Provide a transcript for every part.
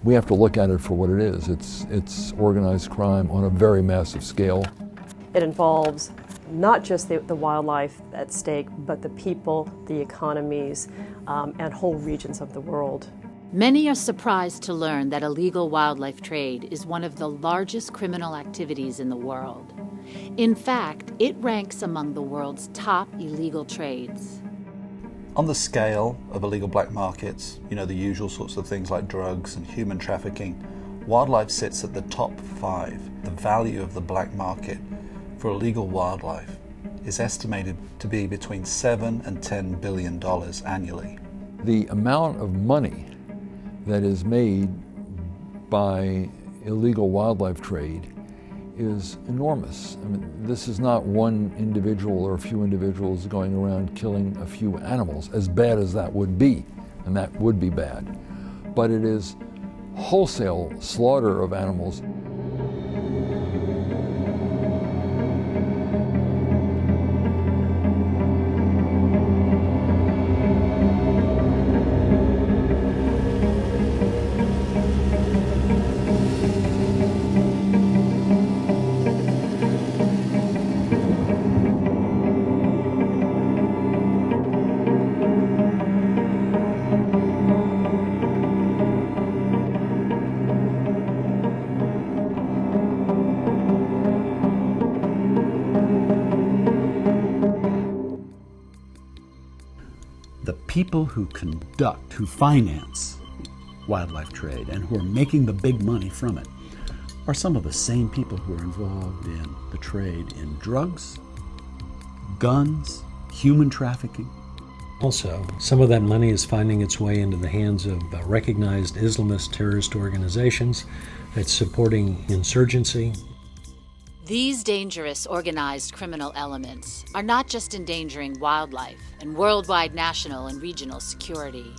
We have to look at it for what it is. It's organized crime on a very massive scale. It involves not just the wildlife at stake, but the people, the economies, and whole regions of the world. Many are surprised to learn that illegal wildlife trade is one of the largest criminal activities in the world. In fact, it ranks among the world's top illegal trades. On the scale of illegal black markets, the usual sorts of things like drugs and human trafficking, wildlife sits at the top 5. The value of the black market for illegal wildlife is estimated to be between $7 and $10 billion annually. The amount of money that is made by illegal wildlife trade is enormous. I mean, this is not one individual or a few individuals going around killing a few animals, as bad as that would be, and that would be bad. But it is wholesale slaughter of animals. People who conduct, who finance wildlife trade and who are making the big money from it are some of the same people who are involved in the trade in drugs, guns, human trafficking. Also, some of that money is finding its way into the hands of recognized Islamist terrorist organizations that's supporting insurgency. These dangerous organized criminal elements are not just endangering wildlife and worldwide national and regional security.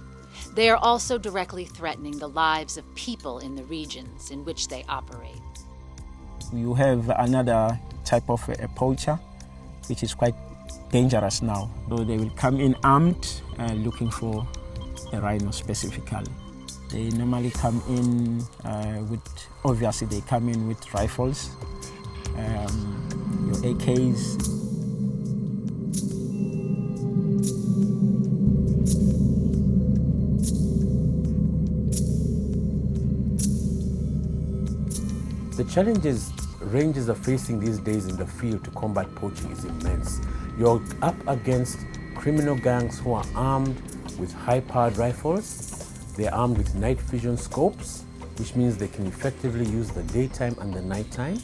They are also directly threatening the lives of people in the regions in which they operate. You have another type of a poacher, which is quite dangerous now. So they will come in armed, looking for a rhino specifically. They normally come in obviously they come in with rifles, your AKs. The challenges rangers are facing these days in the field to combat poaching is immense. You're up against criminal gangs who are armed with high-powered rifles. They're armed with night vision scopes, which means they can effectively use the daytime and the nighttime.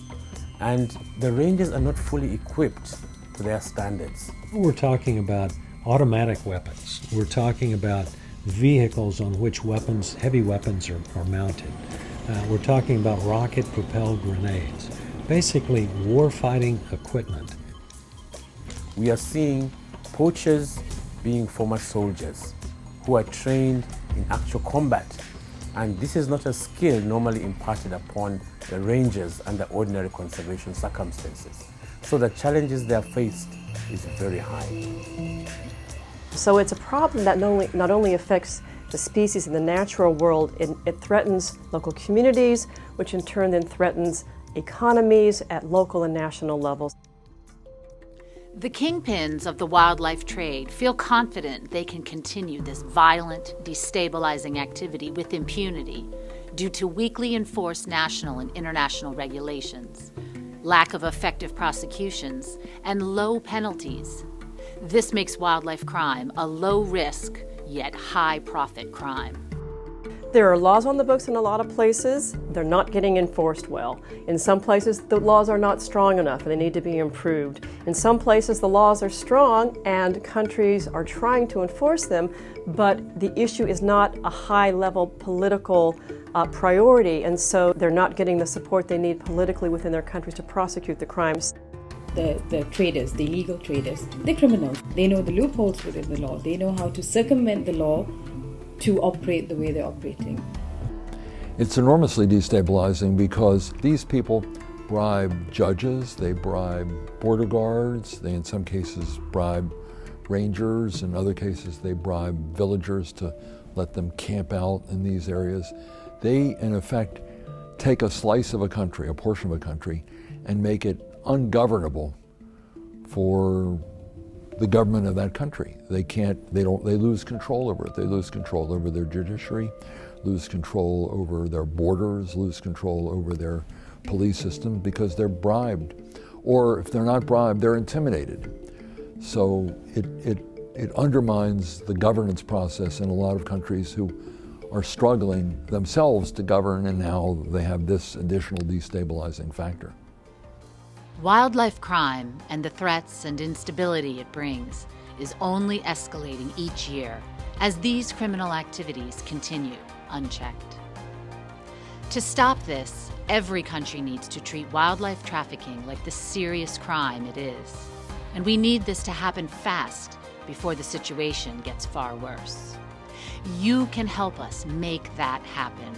And the rangers are not fully equipped to their standards. We're talking about automatic weapons. We're talking about vehicles on which heavy weapons are mounted. We're talking about rocket-propelled grenades. Basically, war-fighting equipment. We are seeing poachers being former soldiers who are trained in actual combat. And this is not a skill normally imparted upon the rangers under ordinary conservation circumstances. So the challenges they are faced is very high. So it's a problem that not only affects the species in the natural world, it threatens local communities, which in turn then threatens economies at local and national levels. The kingpins of the wildlife trade feel confident they can continue this violent, destabilizing activity with impunity due to weakly enforced national and international regulations, lack of effective prosecutions, and low penalties. This makes wildlife crime a low-risk, yet high-profit crime. There are laws on the books in a lot of places. They're not getting enforced well. In some places, the laws are not strong enough and they need to be improved. In some places, the laws are strong and countries are trying to enforce them, but the issue is not a high-level political priority, and so they're not getting the support they need politically within their countries to prosecute the crimes. The traders, the illegal traders, they're criminals. They know the loopholes within the law. They know how to circumvent the law to operate the way they're operating. It's enormously destabilizing because these people bribe judges, they bribe border guards, they in some cases bribe rangers, in other cases they bribe villagers to let them camp out in these areas. They, in effect, take a slice of a country, a portion of a country, and make it ungovernable for the government of that country. They lose control over it. They lose control over their judiciary, lose control over their borders, lose control over their police system because they're bribed. Or if they're not bribed, they're intimidated. So it undermines the governance process in a lot of countries who are struggling themselves to govern, and now they have this additional destabilizing factor. Wildlife crime and the threats and instability it brings is only escalating each year as these criminal activities continue unchecked. To stop this, every country needs to treat wildlife trafficking like the serious crime it is. And we need this to happen fast before the situation gets far worse. You can help us make that happen.